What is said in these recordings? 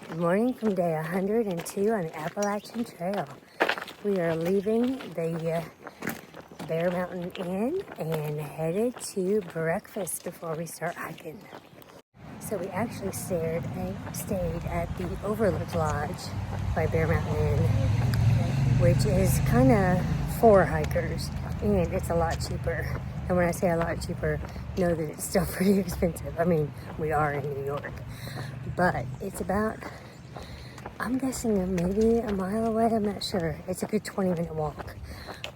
Good morning from day 102 on the Appalachian Trail. We are leaving the Bear Mountain Inn and headed to breakfast before we start hiking. So we actually stayed at the Overlook Lodge by Bear Mountain Inn, which is kind of for hikers, and it's a lot cheaper. And when I say a lot cheaper, know that it's still pretty expensive. I mean, we are in New York, but it's about, I'm guessing maybe a mile away. I'm not sure. It's a good 20-minute walk,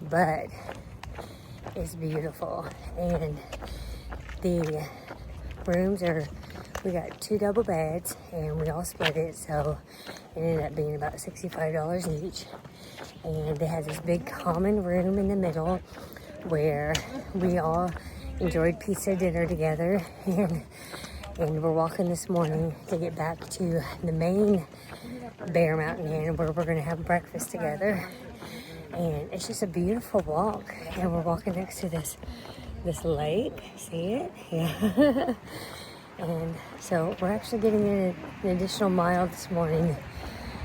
but it's beautiful. And the rooms are, we got 2 double beds and we all split it, so it ended up being about $65 each. And they had this big common room in the middle where we all enjoyed pizza dinner together, and we're walking this morning to get back to the main Bear Mountain Inn where we're going to have breakfast together. And it's just a beautiful walk, and we're walking next to this lake. See it? Yeah. And so we're actually getting in an additional mile this morning.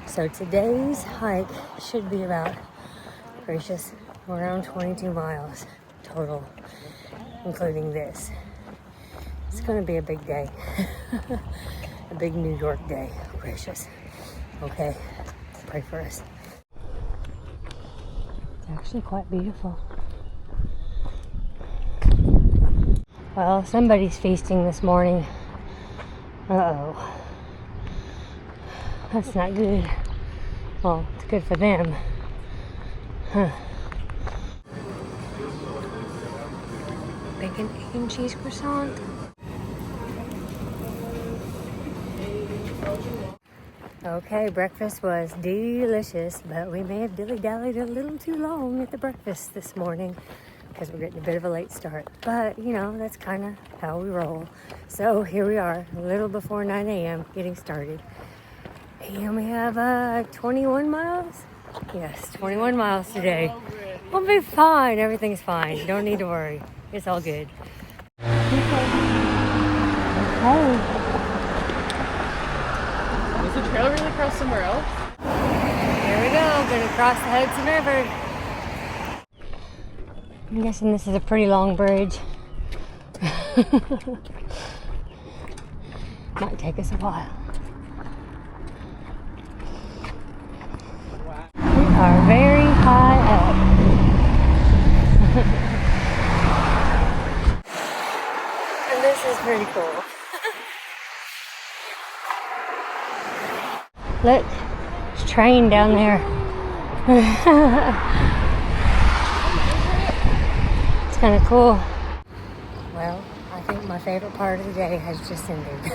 So today's hike should be about, gracious, around 22 miles total, including this. It's going to be a big day. A big New York day. Gracious. Okay, pray for us. It's actually quite beautiful. Well, somebody's feasting this morning. Uh-oh. That's not good. Well, it's good for them. Huh. Bacon, egg, and cheese croissant. Okay, breakfast was delicious, but we may have dilly-dallied a little too long at the breakfast this morning because we're getting a bit of a late start. But, you know, that's kind of how we roll. So here we are, a little before 9 a.m. getting started. And we have 21 miles? Yes, 21 miles today. We'll be fine. Everything's fine. Don't need to worry. It's all good. Okay. Does the trail really cross somewhere else? Here we go. Gonna cross the Hudson River. I'm guessing this is a pretty long bridge. Might take us a while. We are very high up. And this is pretty cool. Look, there's a train down there. It's kind of cool. Well, I think my favorite part of the day has just ended.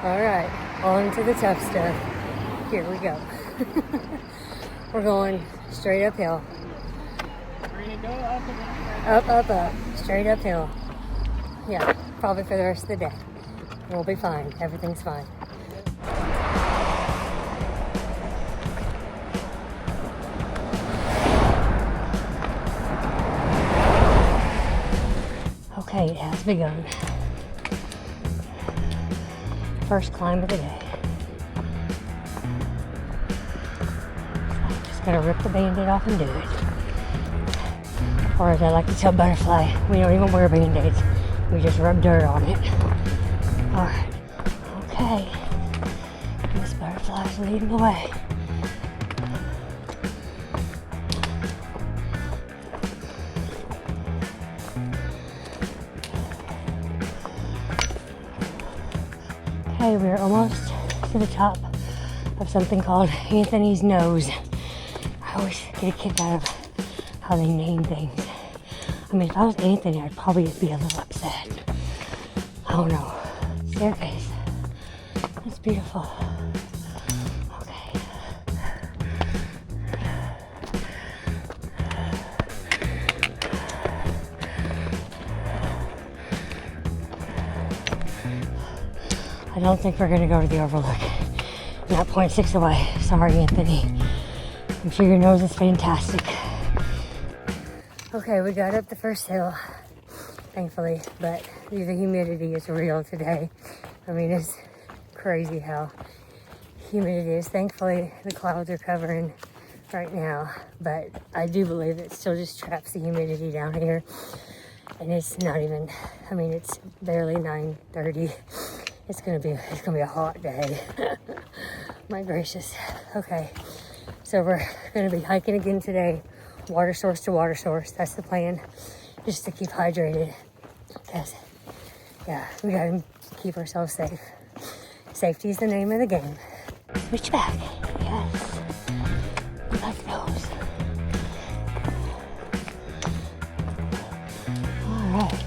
All right, on to the tough stuff. Here we go. We're going straight uphill. We're gonna go up and then Up, straight uphill. Yeah, probably for the rest of the day. We'll be fine. Everything's fine. Okay, it has begun. First climb of the day. Just gotta rip the band-aid off and do it. Or as I like to tell Butterfly, we don't even wear band-aids. We just rub dirt on it. Alright. Okay. Miss Butterfly's leading the way. Okay, we're almost to the top of something called Anthony's Nose. I always get a kick out of how they name things. I mean, if I was Anthony, I'd probably be a little upset. I don't know. Staircase. That's beautiful. Okay. I don't think we're gonna go to the Overlook. Not 0.6 away. Sorry, Anthony. I'm sure your nose is fantastic. Okay, we got up the first hill, thankfully, but the humidity is real today. I mean, it's crazy how humid it is. Thankfully, the clouds are covering right now, but I do believe it still just traps the humidity down here. And it's not even, I mean, it's barely 9:30. It's gonna be a hot day. My gracious. Okay, so we're gonna be hiking again today, water source to water source. That's the plan, just to keep hydrated. Because, yeah, we gotta keep ourselves safe. Safety is the name of the game. Switch back. Yes. Like those. All right.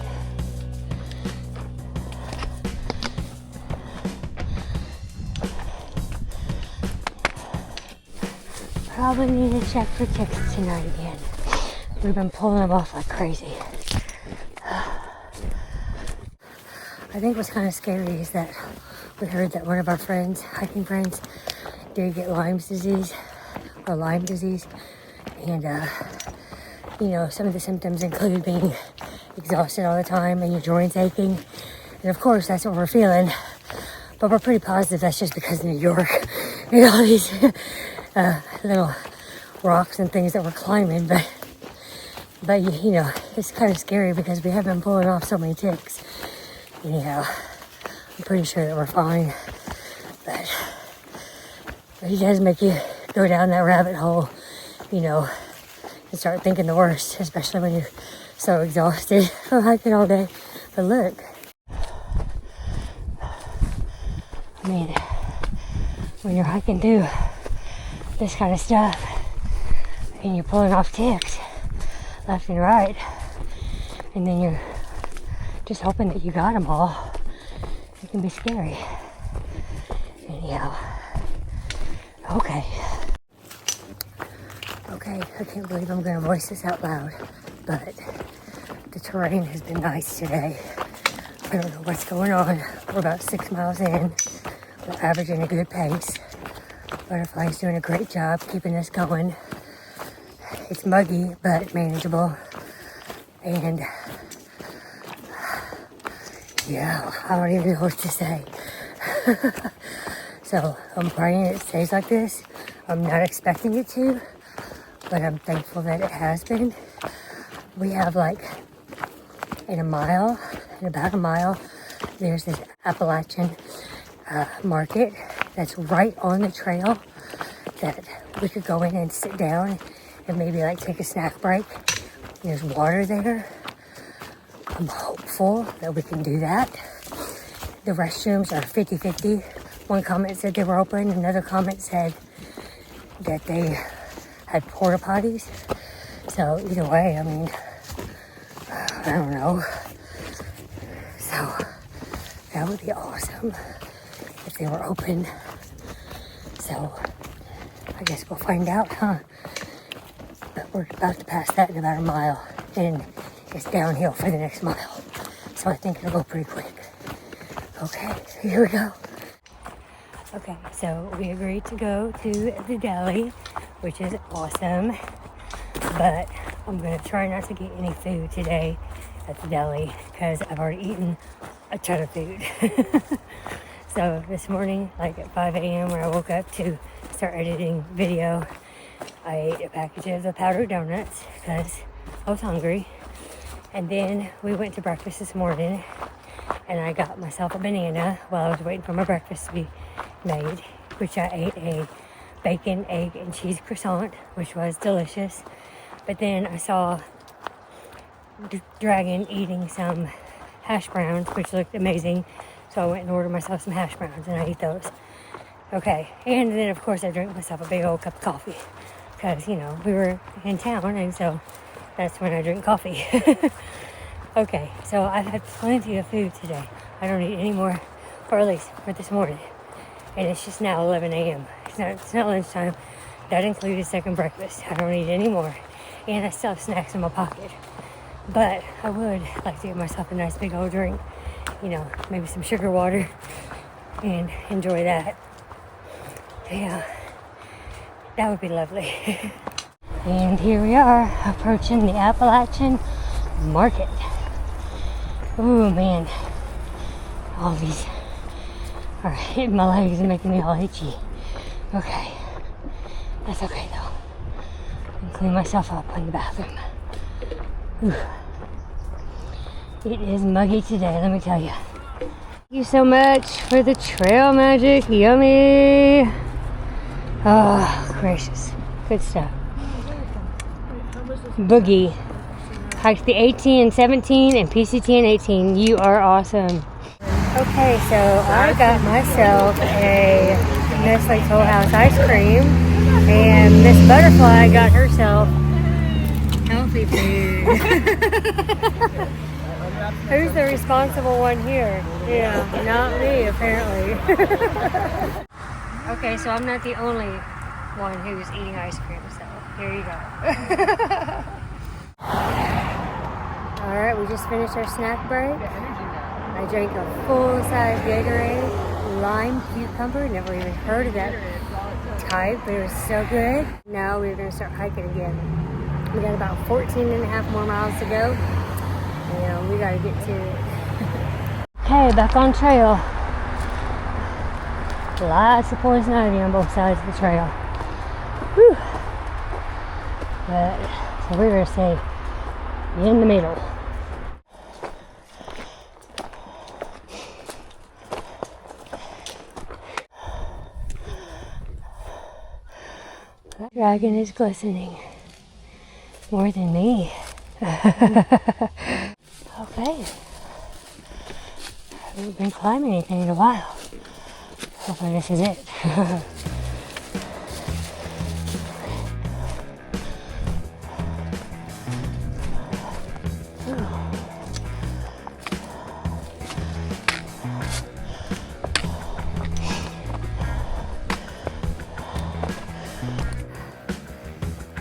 Probably need to check for tickets tonight again. We've been pulling them off like crazy. I think what's kind of scary is that we heard that one of our friends, hiking friends, did get Lyme disease. And, you know, some of the symptoms include being exhausted all the time and your joints aching. And of course, that's what we're feeling. But we're pretty positive that's just because of New York and all these little rocks and things that we're climbing. But you know, it's kind of scary because we have been pulling off so many ticks. Anyhow, I'm pretty sure that we're fine. But it does make you go down that rabbit hole, you know, and start thinking the worst, especially when you're so exhausted from hiking all day. But look, I mean, when you're hiking through this kind of stuff and you're pulling off ticks left and right, and then you're just hoping that you got them all, it can be scary. Anyhow, okay, I can't believe I'm gonna voice this out loud, but the terrain has been nice today. I don't know what's going on. We're about 6 miles in. We're averaging a good pace. Butterfly's doing a great job keeping us going. It's muggy, but manageable. And yeah, I don't even know what to say. So I'm praying it stays like this. I'm not expecting it to, but I'm thankful that it has been. We have like in about a mile, there's this Appalachian market that's right on the trail that we could go in and sit down and maybe like take a snack break. There's water there. I'm hopeful that we can do that. The restrooms are 50-50. One comment said they were open. Another comment said that they had porta potties. So either way, I mean, I don't know. So that would be awesome if they were open. So I guess we'll find out, huh? But we're about to pass that in about a mile, and it's downhill for the next mile. So I think it'll go pretty quick. Okay, here we go. Okay, so we agreed to go to the deli, which is awesome. But I'm gonna try not to get any food today at the deli because I've already eaten a ton of food. So this morning, like at 5 a.m. when I woke up to start editing video, I ate a package of the powdered donuts because I was hungry. And then we went to breakfast this morning and I got myself a banana while I was waiting for my breakfast to be made, which I ate a bacon, egg, and cheese croissant, which was delicious. But then I saw Dragon eating some hash browns, which looked amazing. So I went and ordered myself some hash browns and I ate those. Okay, and then of course I drank myself a big old cup of coffee because, you know, we were in town and so that's when I drink coffee. Okay, so I've had plenty of food today. I don't eat any more, or at least for this morning. And it's just now 11 a.m. It's not lunchtime. That included second breakfast. I don't eat any more. And I still have snacks in my pocket. But I would like to get myself a nice big old drink. You know, maybe some sugar water. And enjoy that. Yeah, that would be lovely. And here we are, approaching the Appalachian market. Ooh, man. All these Alright, my legs are making me all itchy. Okay. That's okay though. I can clean myself up in the bathroom. Whew. It is muggy today, let me tell you. Thank you so much for the trail magic. Yummy. Oh, gracious. Good stuff. Boogie. Hiked the 18 and 17 and PCT and 18. You are awesome. Okay, so I got myself a Nestle Toll House ice cream, and Miss Butterfly got herself healthy food. Who's the responsible one here? Yeah, not me, apparently. Okay, so I'm not the only one who's eating ice cream, so here you go. Alright, we just finished our snack break. I drank a full-size Gatorade, lime cucumber. Never even heard of that type, but it was so good. Now we're going to start hiking again. We got about 14 and a half more miles to go, and we got to get to it. Okay, back on trail. Lots of poison ivy on both sides of the trail. Whew. But, so we're going to stay in the middle. That dragon is glistening more than me. Okay. I haven't been climbing anything in a while. Hopefully this is it.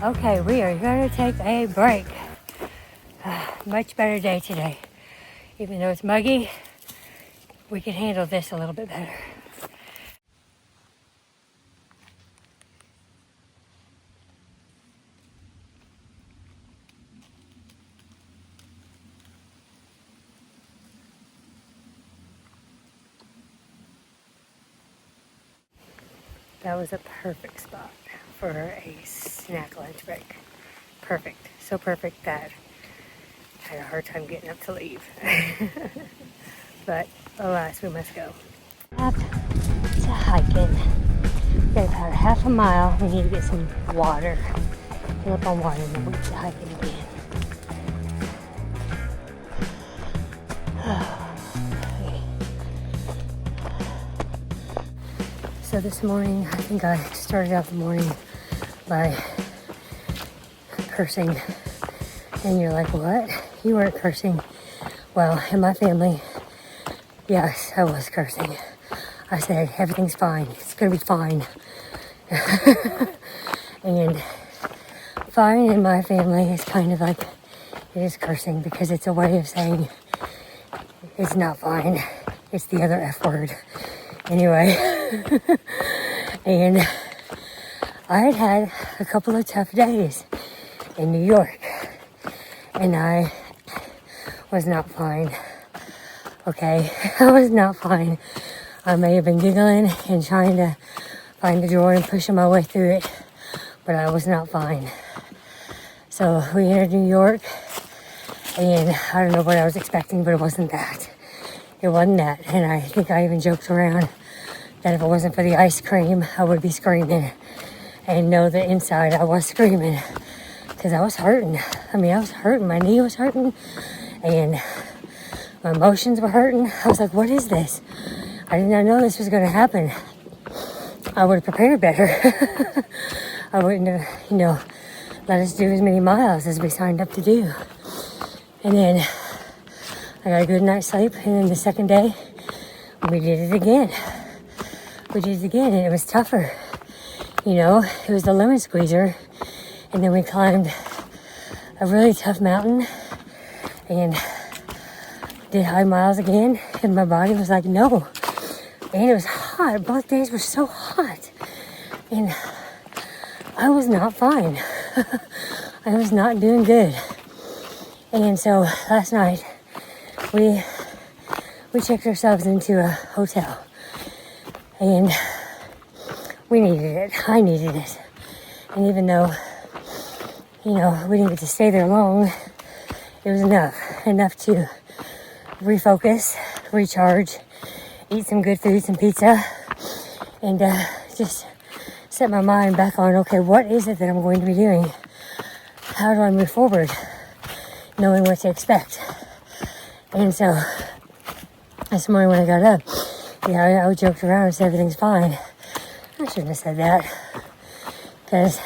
Okay, we are going to take a break. Much better day today. Even though it's muggy, we can handle this a little bit better. That was a perfect spot for a snack lunch break. Perfect. So perfect that I had a hard time getting up to leave. But alas, we must go. Up to hiking. We got about half a mile. We need to get some water. Fill up on water and then we'll get to hiking again. So this morning, I think I started out the morning by cursing. And you're like, what? You weren't cursing. Well, in my family, yes, I was cursing. I said, everything's fine. It's going to be fine. And fine in my family is kind of like, it is cursing because it's a way of saying it's not fine. It's the other F word. Anyway. And I had a couple of tough days in New York. And I was not fine. Okay, I was not fine. I may have been giggling and trying to find the door and pushing my way through it, but I was not fine. So we entered New York, and I don't know what I was expecting, but it wasn't that. It wasn't that. And I think I even joked around that if it wasn't for the ice cream, I would be screaming. And know that inside I was screaming because I was hurting. I mean, I was hurting. My knee was hurting, and my emotions were hurting. I was like, what is this? I did not know this was going to happen. I would have prepared better. I wouldn't have, let us do as many miles as we signed up to do. And then I got a good night's sleep. And then the second day, we did it again. And it was tougher. It was the lemon squeezer. And then we climbed a really tough mountain and did high miles again. And my body was like, no. And it was hot. Both days were so hot. And I was not fine. I was not doing good. And so last night we checked ourselves into a hotel. And we needed it. I needed it. And even though, we didn't get to stay there long, it was enough to refocus, recharge, eat some good food, some pizza, and just set my mind back on, okay, what is it that I'm going to be doing? How do I move forward? Knowing what to expect. And so, this morning when I got up, I joked around and said everything's fine. I shouldn't have said that, because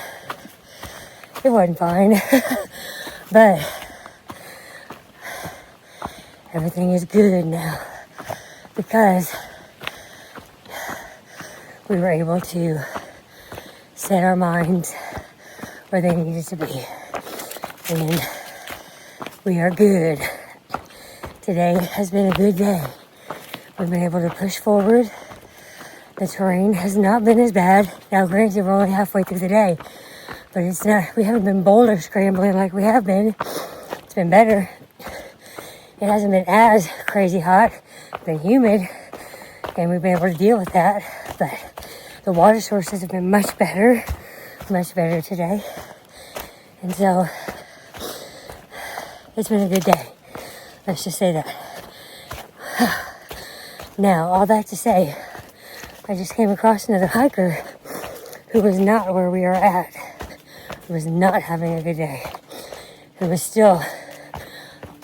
it wasn't fine. But everything is good now, because we were able to set our minds where they needed to be. And we are good. Today has been a good day. We've been able to push forward. The terrain has not been as bad. Now, granted, we're only halfway through the day, but we haven't been boulder scrambling like we have been. It's been better. It hasn't been as crazy hot, been humid, and we've been able to deal with that. But the water sources have been much better today. And so, it's been a good day. Let's just say that. Now, all that to say, I just came across another hiker who was not where we are at, who was not having a good day, who was still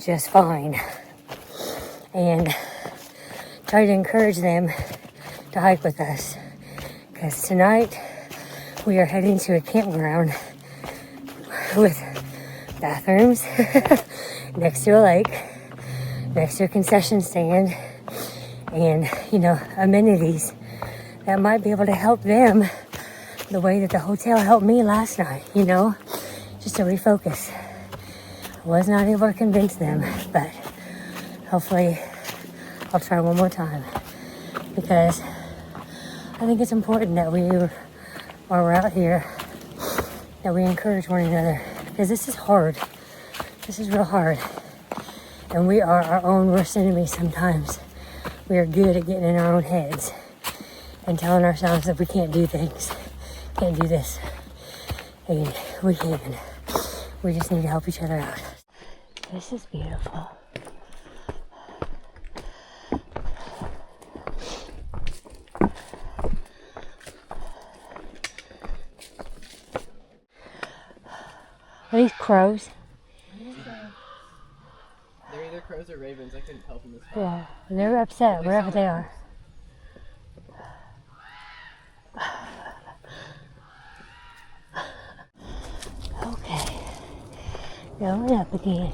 just fine. And try to encourage them to hike with us, because tonight we are heading to a campground with bathrooms next to a lake, next to a concession stand, and amenities that might be able to help them the way that the hotel helped me last night, just to refocus. I was not able to convince them, but hopefully I'll try one more time, because I think it's important that while we're out here, that we encourage one another, because this is hard. This is real hard. And we are our own worst enemies sometimes. We are good at getting in our own heads and telling ourselves that we can't do things, can't do this. And we can. We just need to help each other out. This is beautiful. Are these crows? They're either crows or ravens. I couldn't tell from this. Yeah, they're upset wherever they are. Okay, going up again.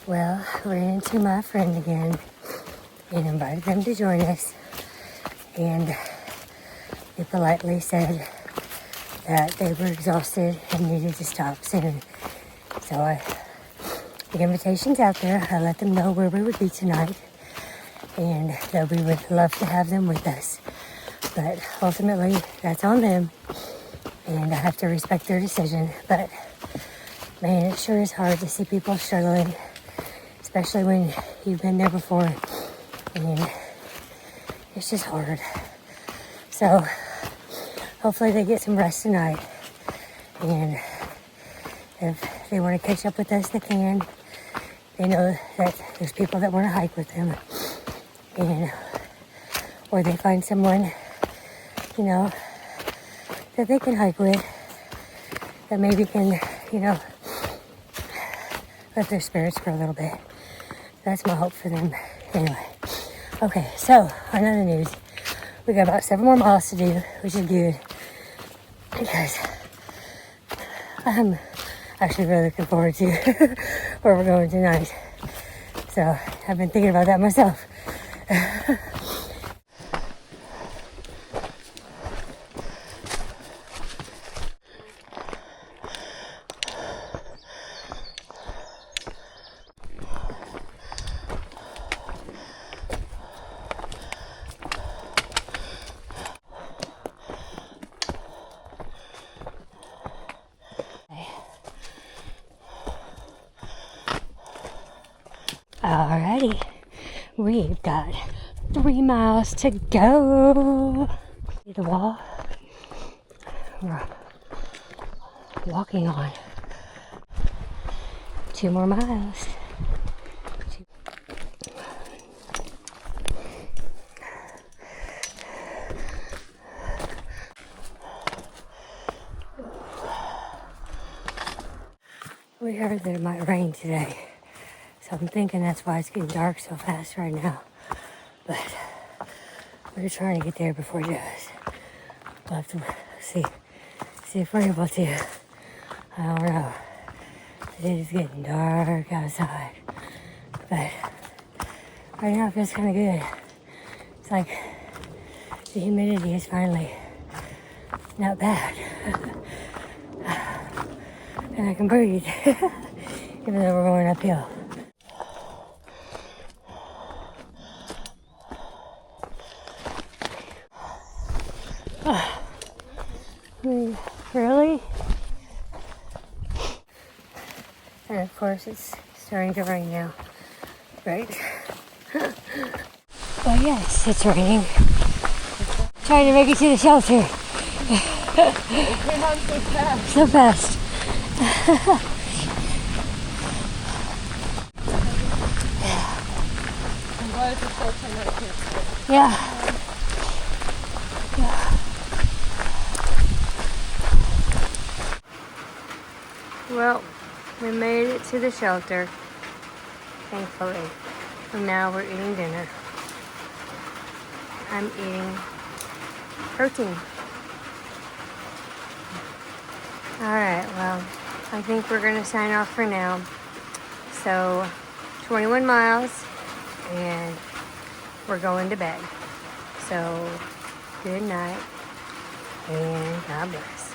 Well, ran into my friend again and invited them to join us, and they politely said that they were exhausted and needed to stop soon. So the invitation's out there. I let them know where we would be tonight, and that we would love to have them with us. But ultimately, that's on them, and I have to respect their decision. But man, it sure is hard to see people struggling, especially when you've been there before, and it's just hard. So hopefully they get some rest tonight, and if they want to catch up with us, they can. They know that there's people that want to hike with them, and or they find someone, that they can hike with, that maybe can, lift their spirits for a little bit. That's my hope for them. Anyway, okay, so on other news, we got about 7 more miles to do, which is good, because I'm actually really looking forward to where we're going tonight. So I've been thinking about that myself. Alrighty, We've got 3 miles to go. See the wall we're walking on. 2 more miles. We heard that it might rain today, so I'm thinking that's why it's getting dark so fast right now. But we're trying to get there before it does. We'll have to see if we're able to. I don't know. It is getting dark outside, but right now it feels kind of good. It's like the humidity is finally not bad. And I can breathe, even though we're going uphill. Really? And of course it's starting to rain now, right? Well, yes, it's raining. Trying to make it to the shelter. It came on so fast. So fast. I'm glad it's a shelter and I can't sit. Yeah. Well, we made it to the shelter, thankfully. And now we're eating dinner. I'm eating protein. Alright, well, I think we're going to sign off for now. So, 21 miles, and we're going to bed. So, good night, and God bless.